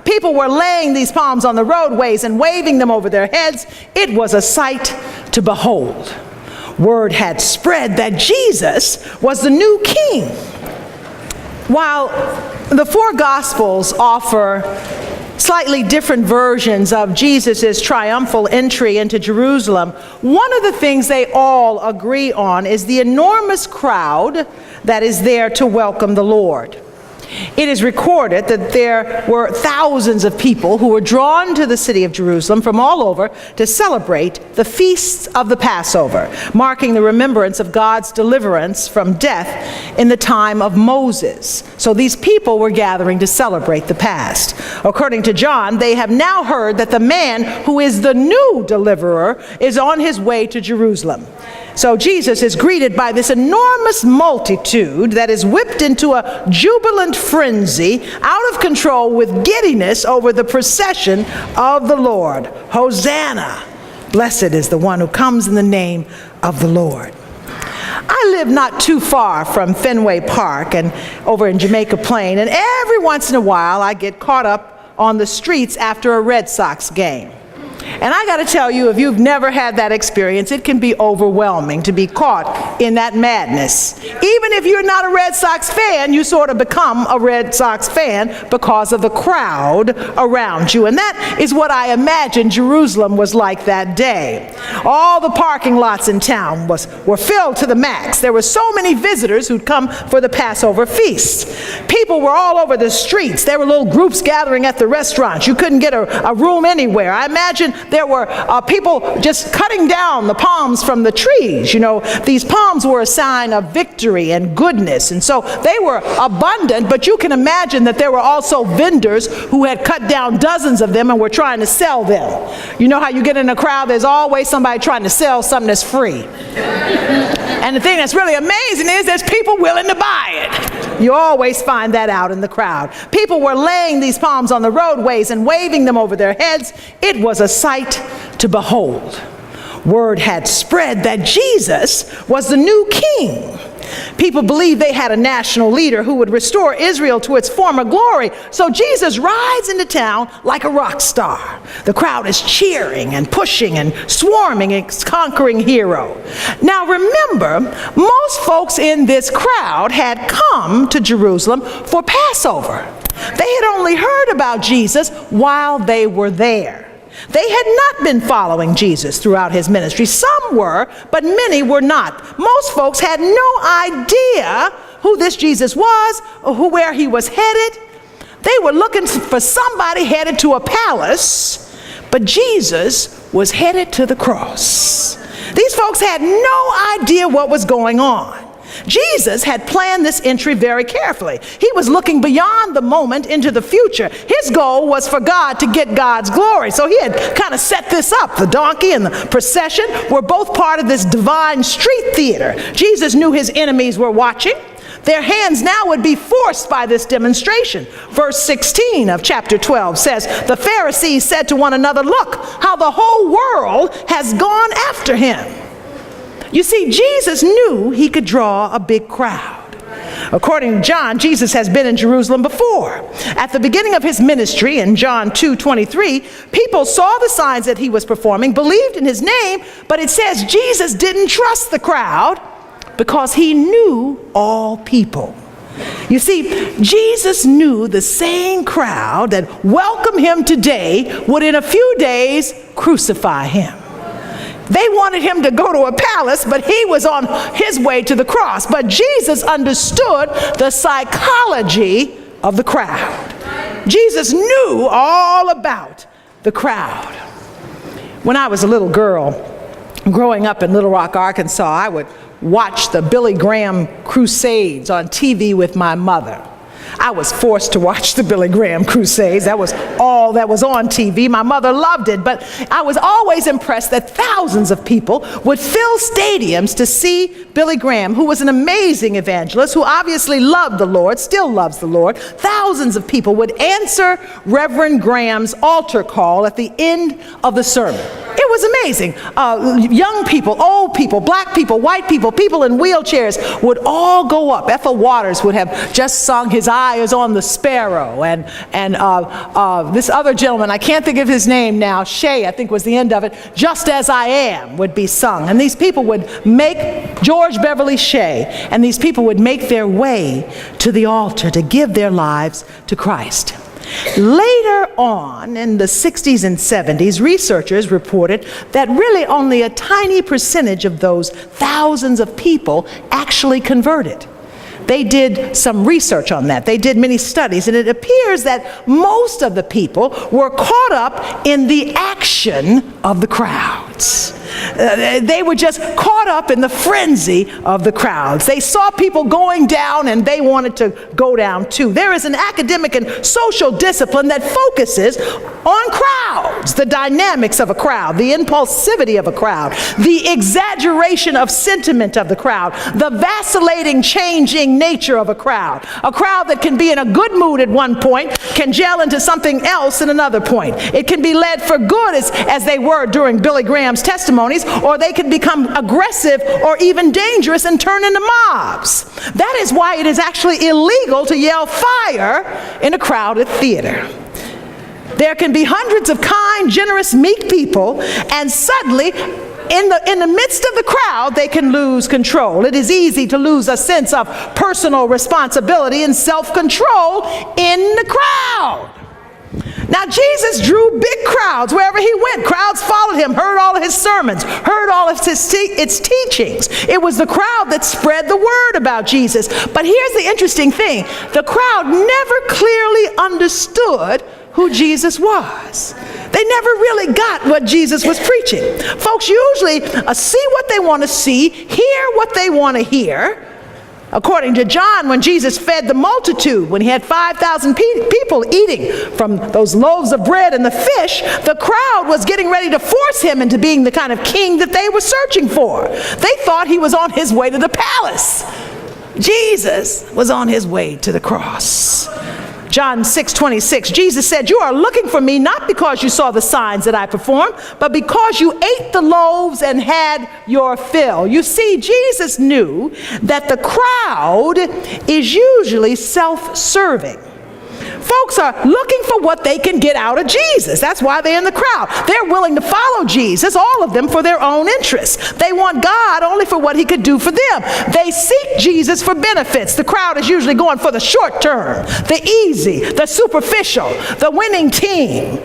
People were laying these palms on the roadways and waving them over their heads. It was a sight to behold. Word had spread that Jesus was the new king. While the four Gospels offer slightly different versions of Jesus' triumphal entry into Jerusalem, one of the things they all agree on is the enormous crowd that is there to welcome the Lord. It is recorded that there were thousands of people who were drawn to the city of Jerusalem from all over to celebrate the feasts of the Passover, marking the remembrance of God's deliverance from death in the time of Moses. So these people were gathering to celebrate the past. According to John, they have now heard that the man who is the new deliverer is on his way to Jerusalem. So Jesus is greeted by this enormous multitude that is whipped into a jubilant frenzy, out of control with giddiness over the procession of the Lord. Hosanna! Blessed is the one who comes in the name of the Lord. I live not too far from Fenway Park and over in Jamaica Plain, and every once in a while I get caught up on the streets after a Red Sox game. And I got to tell you, if you've never had that experience, it can be overwhelming to be caught in that madness. Even if you're not a Red Sox fan, you sort of become a Red Sox fan because of the crowd around you. And that is what I imagine Jerusalem was like that day. All the parking lots in town were filled to the max. There were so many visitors who'd come for the Passover feast. People were all over the streets. There were little groups gathering at the restaurants. You couldn't get a room anywhere. I imagine there were people just cutting down the palms from the trees. You know, these palms were a sign of victory and goodness, and so they were abundant, but you can imagine that there were also vendors who had cut down dozens of them and were trying to sell them. You know how you get in a crowd, there's always somebody trying to sell something that's free. And the thing that's really amazing is there's people willing to buy it. You always find that out in the crowd. People were laying these palms on the roadways and waving them over their heads. It was a sight to behold. Word had spread that Jesus was the new king. People believed they had a national leader who would restore Israel to its former glory. So Jesus rides into town like a rock star. The crowd is cheering and pushing and swarming its conquering hero. Now remember, most folks in this crowd had come to Jerusalem for Passover. They had only heard about Jesus while they were there. They had not been following Jesus throughout his ministry. Some were, but many were not. Most folks had no idea who this Jesus was or where he was headed. They were looking for somebody headed to a palace, but Jesus was headed to the cross. These folks had no idea what was going on. Jesus had planned this entry very carefully. He was looking beyond the moment into the future. His goal was for God to get God's glory. So he had kind of set this up. The donkey and the procession were both part of this divine street theater. Jesus knew his enemies were watching. Their hands now would be forced by this demonstration. Verse 16 of chapter 12 says, the Pharisees said to one another, look how the whole world has gone after him. You see, Jesus knew he could draw a big crowd. According to John, Jesus has been in Jerusalem before. At the beginning of his ministry in John 2:23, people saw the signs that he was performing, believed in his name, but it says Jesus didn't trust the crowd because he knew all people. You see, Jesus knew the same crowd that welcomed him today would in a few days crucify him. They wanted him to go to a palace, but he was on his way to the cross. But Jesus understood the psychology of the crowd. Jesus knew all about the crowd. When I was a little girl, growing up in Little Rock, Arkansas, I would watch the Billy Graham crusades on TV with my mother. I was forced to watch the Billy Graham crusades. That was all that was on TV. My mother loved it, but I was always impressed that thousands of people would fill stadiums to see Billy Graham, who was an amazing evangelist, who obviously loved the Lord, still loves the Lord. Thousands of people would answer Reverend Graham's altar call at the end of the sermon. It was amazing. Young people, old people, black people, white people, people in wheelchairs would all go up. Ethel Waters would have just sung "His Eye is on the Sparrow," and this other gentleman, I can't think of his name now, Shea, I think was the end of it, "Just As I Am" would be sung. And these people would make, George Beverly Shea, and these people would make their way to the altar to give their lives to Christ. Later on, in the 60s and 70s, researchers reported that really only a tiny percentage of those thousands of people actually converted. They did some research on that. They did many studies, and it appears that most of the people were caught up in the action of the crowds. They were just caught up in the frenzy of the crowds. They saw people going down and they wanted to go down too. There is an academic and social discipline that focuses on crowds, the dynamics of a crowd, the impulsivity of a crowd, the exaggeration of sentiment of the crowd, the vacillating, changing nature of a crowd that can be in a good mood at one point, can gel into something else at another point. It can be led for good as they were during Billy Graham's testimonies, or they can become aggressive or even dangerous and turn into mobs. That is why it is actually illegal to yell fire in a crowded theater. There can be hundreds of kind, generous, meek people, and suddenly in the midst of the crowd, they can lose control. It is easy to lose a sense of personal responsibility and self-control in the crowd. Now, Jesus drew big crowds wherever he went. Crowds followed him, heard all of his sermons, heard all of its teachings. It was the crowd that spread the word about Jesus. But here's the interesting thing. The crowd never clearly understood who Jesus was. They never really got what Jesus was preaching. Folks usually see what they want to see, hear what they want to hear. According to John, when Jesus fed the multitude, when he had 5,000 people eating from those loaves of bread and the fish, the crowd was getting ready to force him into being the kind of king that they were searching for. They thought he was on his way to the palace. Jesus was on his way to the cross. John 6:26, Jesus said, "You are looking for me not because you saw the signs that I performed, but because you ate the loaves and had your fill." You see, Jesus knew that the crowd is usually self-serving. Folks are looking for what they can get out of Jesus. That's why they're in the crowd. They're willing to follow Jesus, all of them, for their own interests. They want God only for what he could do for them. They seek Jesus for benefits. The crowd is usually going for the short term, the easy, the superficial, the winning team.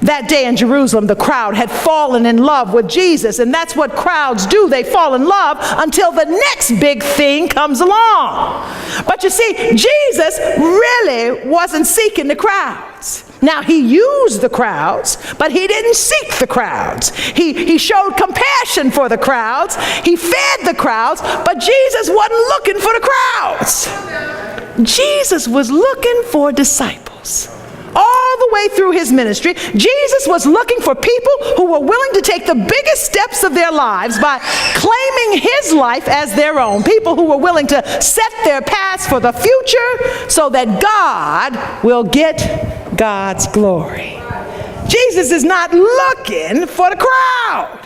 That day in Jerusalem, the crowd had fallen in love with Jesus, and that's what crowds do. They fall in love until the next big thing comes along. But you see, Jesus really wasn't seeking the crowds. Now, he used the crowds, but he didn't seek the crowds. He showed compassion for the crowds. He fed the crowds, but Jesus wasn't looking for the crowds. Jesus was looking for disciples. All the way through his ministry, Jesus was looking for people who were willing to take the biggest steps of their lives by claiming his life as their own. People who were willing to set their paths for the future so that God will get God's glory. Jesus is not looking for the crowd.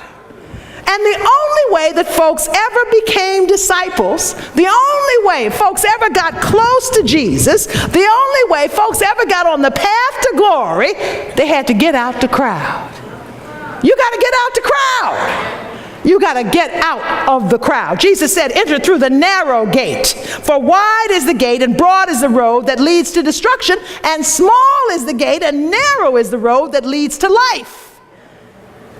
And the only way that folks ever became disciples, the only way folks ever got close to Jesus, the only way folks ever got on the path to glory, they had to get out the crowd. You got to get out the crowd. You got to get out of the crowd. Jesus said, "Enter through the narrow gate. For wide is the gate and broad is the road that leads to destruction, and small is the gate and narrow is the road that leads to life."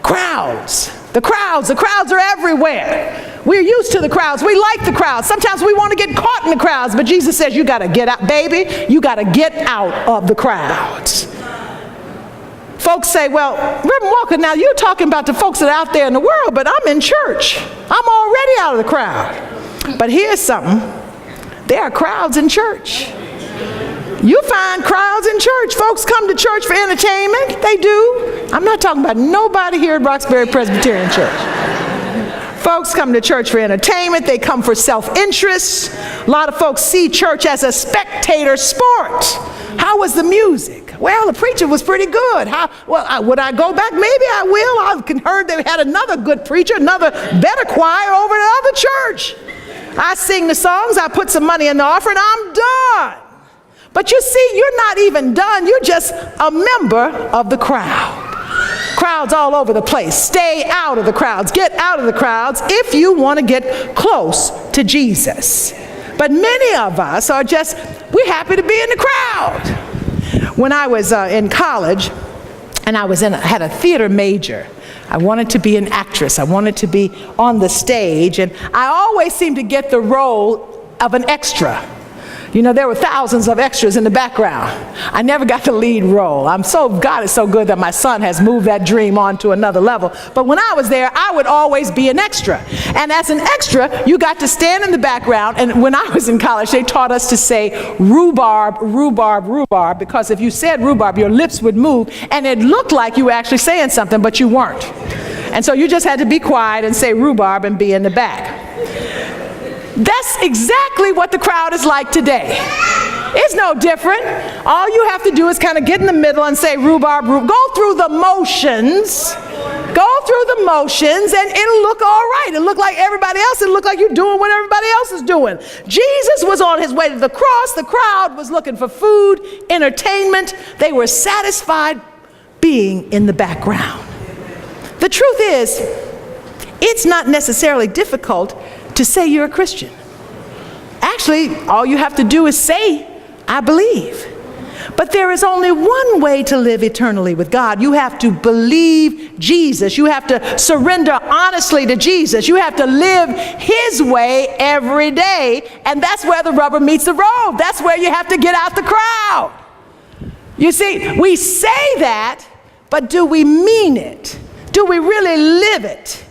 Crowds. The crowds are everywhere. We're used to the crowds. We like the crowds. Sometimes we want to get caught in the crowds, but Jesus says, you got to get out, baby. You got to get out of the crowds. Folks say, well, Reverend Walker, now you're talking about the folks that are out there in the world, but I'm in church. I'm already out of the crowd. But here's something. There are crowds in church. You find crowds in church. Folks come to church for entertainment. They do. I'm not talking about nobody here at Roxbury Presbyterian Church. Folks come to church for entertainment. They come for self-interest. A lot of folks see church as a spectator sport. How was the music? Well, the preacher was pretty good. Would I go back? Maybe I will. I heard they had another good preacher, another better choir over at the other church. I sing the songs, I put some money in the offering, I'm done. But you see, you're not even done. You're just a member of the crowd. Crowds all over the place. Stay out of the crowds. Get out of the crowds if you want to get close to Jesus. But many of us are just, we're happy to be in the crowd. When I was in college, and I had a theater major, I wanted to be an actress. I wanted to be on the stage, and I always seemed to get the role of an extra. You know, there were thousands of extras in the background. I never got the lead role. God is so good that my son has moved that dream on to another level. But when I was there, I would always be an extra. And as an extra, you got to stand in the background. And when I was in college, they taught us to say rhubarb, rhubarb, rhubarb, because if you said rhubarb, your lips would move, and it looked like you were actually saying something, but you weren't. And so you just had to be quiet and say rhubarb and be in the back. That's exactly what the crowd is like today. It's no different. All you have to do is kind of get in the middle and say rhubarb, rhubarb. Go through the motions. Go through the motions and it'll look all right. It'll look like everybody else. It'll look like you're doing what everybody else is doing. Jesus was on his way to the cross. The crowd was looking for food, entertainment. They were satisfied being in the background. The truth is, it's not necessarily difficult to say you're a Christian. Actually, all you have to do is say, I believe. But there is only one way to live eternally with God. You have to believe Jesus. You have to surrender honestly to Jesus. You have to live his way every day. And that's where the rubber meets the road. That's where you have to get out the crowd. You see, we say that, but do we mean it? Do we really live it?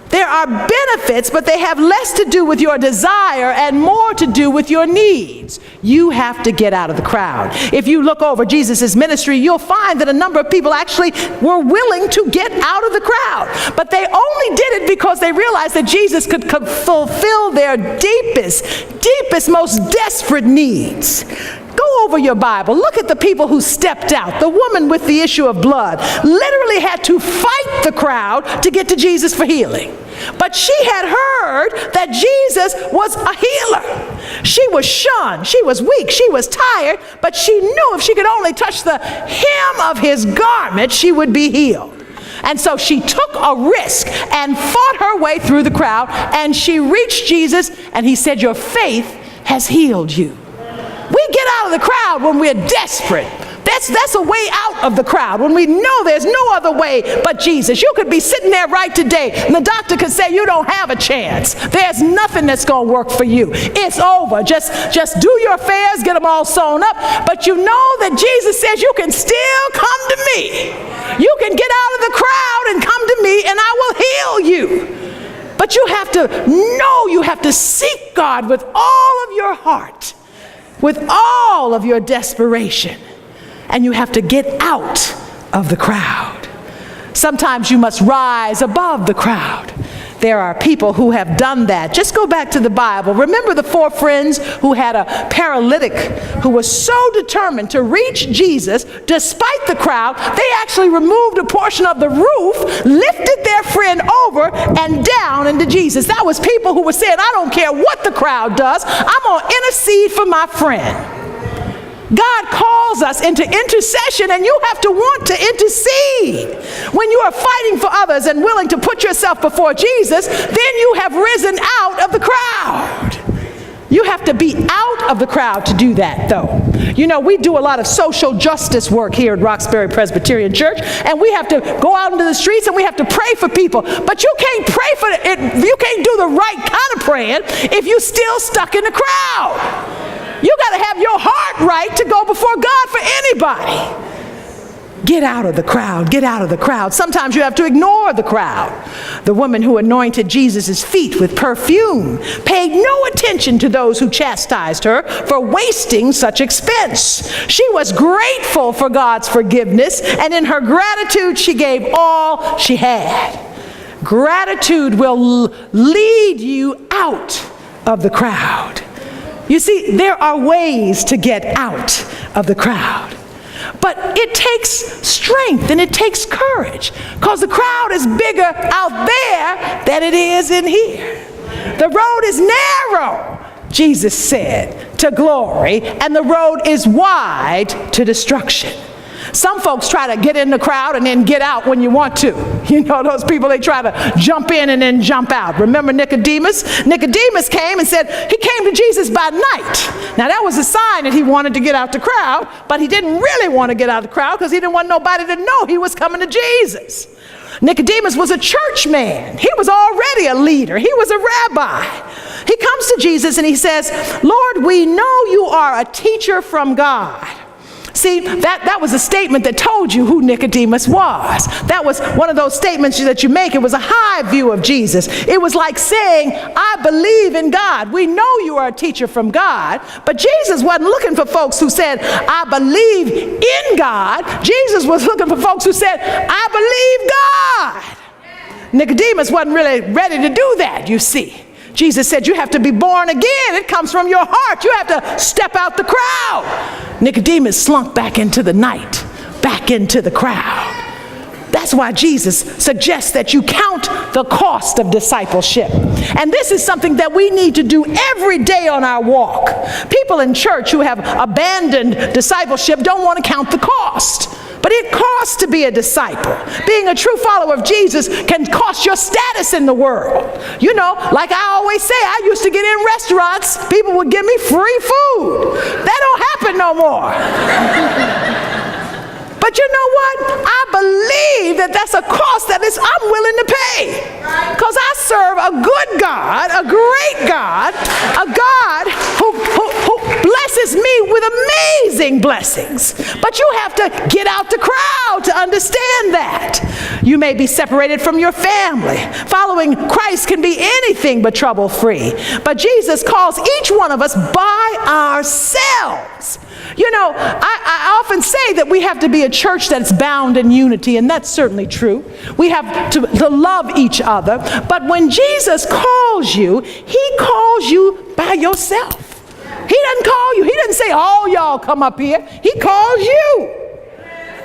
There are benefits, but they have less to do with your desire and more to do with your needs. You have to get out of the crowd. If you look over Jesus' ministry, you'll find that a number of people actually were willing to get out of the crowd. But they only did it because they realized that Jesus could fulfill their deepest, most desperate needs. Go over your Bible. Look at the people who stepped out. The woman with the issue of blood literally had to fight the crowd to get to Jesus for healing. But she had heard that Jesus was a healer. She was shunned. She was weak. She was tired. But she knew if she could only touch the hem of his garment, she would be healed. And so she took a risk and fought her way through the crowd. And she reached Jesus, and he said, your faith has healed you. We get out of the crowd when we're desperate. That's a way out of the crowd, when we know there's no other way but Jesus. You could be sitting there right today, and the doctor could say you don't have a chance. There's nothing that's going to work for you. It's over. Just do your affairs, get them all sewn up. But you know that Jesus says you can still come to me. You can get out of the crowd and come to me, and I will heal you. But you have to know, you have to seek God with all of your heart, with all of your desperation, and you have to get out of the crowd. Sometimes you must rise above the crowd. There are people who have done that. Just go back to the Bible. Remember the 4 friends who had a paralytic who was so determined to reach Jesus despite the crowd, they actually removed a portion of the roof, lifted their friend over and down into Jesus. That was people who were saying, I don't care what the crowd does, I'm going to intercede for my friend. God calls us into intercession, and you have to want to intercede. When you are fighting for others and willing to put yourself before Jesus, then you have risen out of the crowd. You have to be out of the crowd to do that, though. You know, we do a lot of social justice work here at Roxbury Presbyterian Church, and we have to go out into the streets and we have to pray for people. But you can't pray for it. You can't do the right kind of praying if you're still stuck in the crowd. You got to have your heart right to go before God for anybody. Get out of the crowd. Get out of the crowd. Sometimes you have to ignore the crowd. The woman who anointed Jesus' feet with perfume paid no attention to those who chastised her for wasting such expense. She was grateful for God's forgiveness, and in her gratitude, she gave all she had. Gratitude will lead you out of the crowd. You see, there are ways to get out of the crowd. But it takes strength and it takes courage, because the crowd is bigger out there than it is in here. The road is narrow, Jesus said, to glory, and the road is wide to destruction. Some folks try to get in the crowd and then get out when you want to. You know, those people, they try to jump in and then jump out. Remember Nicodemus? Nicodemus came and said he came to Jesus by night. Now that was a sign that he wanted to get out the crowd, but he didn't really want to get out the crowd because he didn't want nobody to know he was coming to Jesus. Nicodemus was a church man. He was already a leader. He was a rabbi. He comes to Jesus and he says, Lord, we know you are a teacher from God. See, that was a statement that told you who Nicodemus was. That was one of those statements that you make. It was a high view of Jesus. It was like saying, I believe in God. We know you are a teacher from God. But Jesus wasn't looking for folks who said, I believe in God. Jesus was looking for folks who said, I believe God. Nicodemus wasn't really ready to do that, you see. Jesus said, you have to be born again. It comes from your heart. You have to step out the crowd. Nicodemus slunk back into the night, back into the crowd. That's why Jesus suggests that you count the cost of discipleship. And this is something that we need to do every day on our walk. People in church who have abandoned discipleship don't want to count the cost. But it costs to be a disciple. Being a true follower of Jesus can cost your status in the world. You know, like I always say, I used to get in restaurants, people would give me free food. That don't happen no more. But you know what? I believe that that's a cost that I'm willing to pay. Because I serve a good God, a great God, a God who blesses me with amazing blessings. But you have to get out the crowd to understand that. You may be separated from your family. Following Christ can be anything but trouble-free. But Jesus calls each one of us by ourselves. You know, I often say that we have to be a church that's bound in unity, and that's certainly true. We have to love each other. But when Jesus calls you, he calls you by yourself. He doesn't call you. He doesn't say, all y'all come up here. He calls you.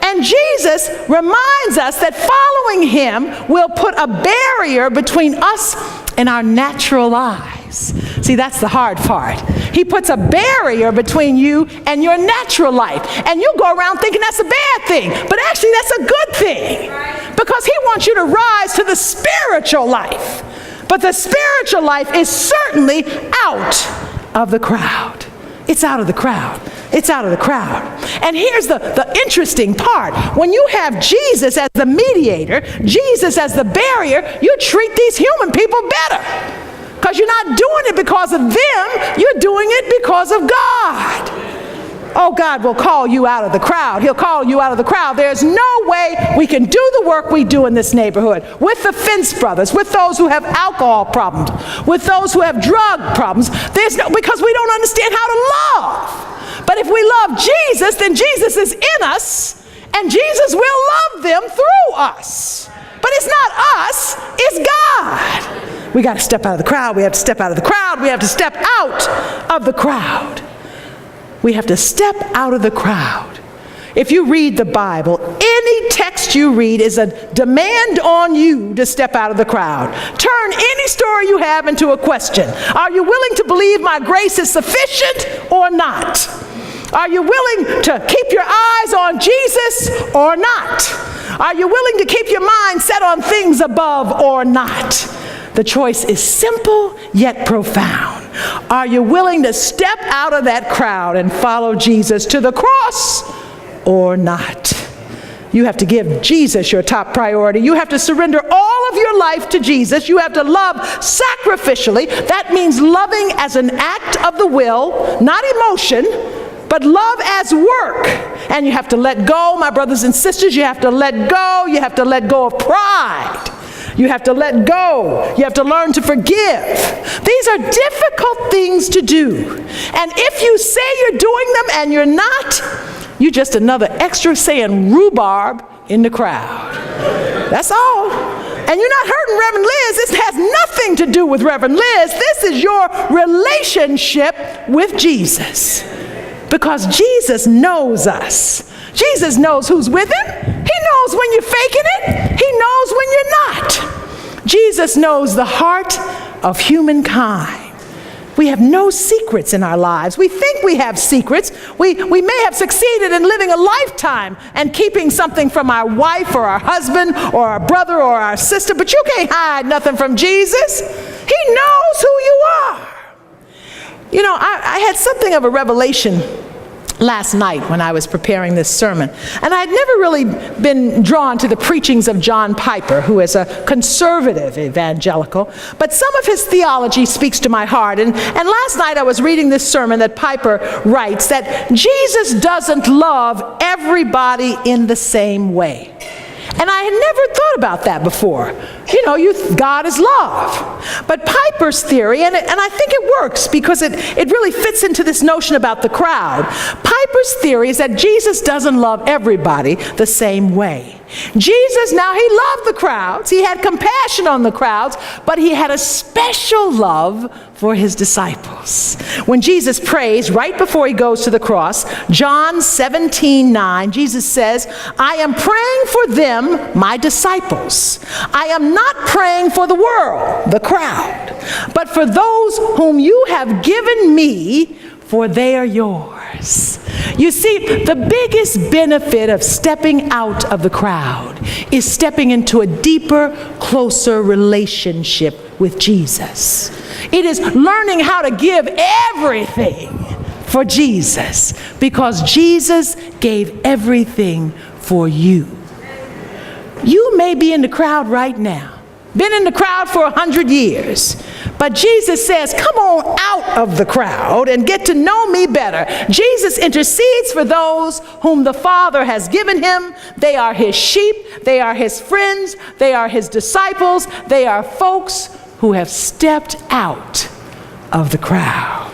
And Jesus reminds us that following him will put a barrier between us and our natural lives. See, that's the hard part. He puts a barrier between you and your natural life. And you go around thinking that's a bad thing. But actually, that's a good thing. Because he wants you to rise to the spiritual life. But the spiritual life is certainly out of the crowd. It's out of the crowd. It's out of the crowd. And here's the interesting part. When you have Jesus as the mediator, Jesus as the barrier, you treat these human people better. Because you're not doing it because of them, you're doing it because of God. Oh, God will call you out of the crowd. He'll call you out of the crowd. There's no way we can do the work we do in this neighborhood with the fence brothers, with those who have alcohol problems, with those who have drug problems. Because we don't understand how to love. But if we love Jesus, then Jesus is in us, and Jesus will love them through us. But it's not us, it's God. We got to step out of the crowd. We have to step out of the crowd. We have to step out of the crowd. We have to step out of the crowd. If you read the Bible, any text you read is a demand on you to step out of the crowd. Turn any story you have into a question. Are you willing to believe my grace is sufficient or not? Are you willing to keep your eyes on Jesus or not? Are you willing to keep your mind set on things above or not? The choice is simple yet profound. Are you willing to step out of that crowd and follow Jesus to the cross or not? You have to give Jesus your top priority. You have to surrender all of your life to Jesus. You have to love sacrificially. That means loving as an act of the will, not emotion, but love as work. And you have to let go, my brothers and sisters. You have to let go. You have to let go of pride. You have to let go. You have to learn to forgive. These are difficult things to do. And if you say you're doing them and you're not, you're just another extra saying rhubarb in the crowd. That's all. And you're not hurting Reverend Liz. This has nothing to do with Reverend Liz. This is your relationship with Jesus. Because Jesus knows us. Jesus knows who's with him. He knows when you're faking it. He knows when you're not. Jesus knows the heart of humankind. We have no secrets in our lives. We think we have secrets. We may have succeeded in living a lifetime and keeping something from our wife or our husband or our brother or our sister, but you can't hide nothing from Jesus. He knows who you are. You know, I had something of a revelation last night when I was preparing this sermon. And I'd never really been drawn to the preachings of John Piper, who is a conservative evangelical, but some of his theology speaks to my heart. And last night I was reading this sermon that Piper writes that Jesus doesn't love everybody in the same way. And I had never thought about that before. You know, God is love. But Piper's theory, and I think it works because it really fits into this notion about the crowd. Piper's theory is that Jesus doesn't love everybody the same way. Jesus, now he loved the crowds. He had compassion on the crowds, but he had a special love for his disciples. When Jesus prays right before he goes to the cross, John 17:9, Jesus says, I am praying for them, my disciples. I am not praying for the world, the crowd, but for those whom you have given me, for they are yours. You see, the biggest benefit of stepping out of the crowd is stepping into a deeper, closer relationship with Jesus. It is learning how to give everything for Jesus, because Jesus gave everything for you. You may be in the crowd right now, been in the crowd for 100 years, but Jesus says, come on out of the crowd and get to know me better. Jesus intercedes for those whom the Father has given him. They are his sheep, they are his friends, they are his disciples, they are folks who have stepped out of the crowd.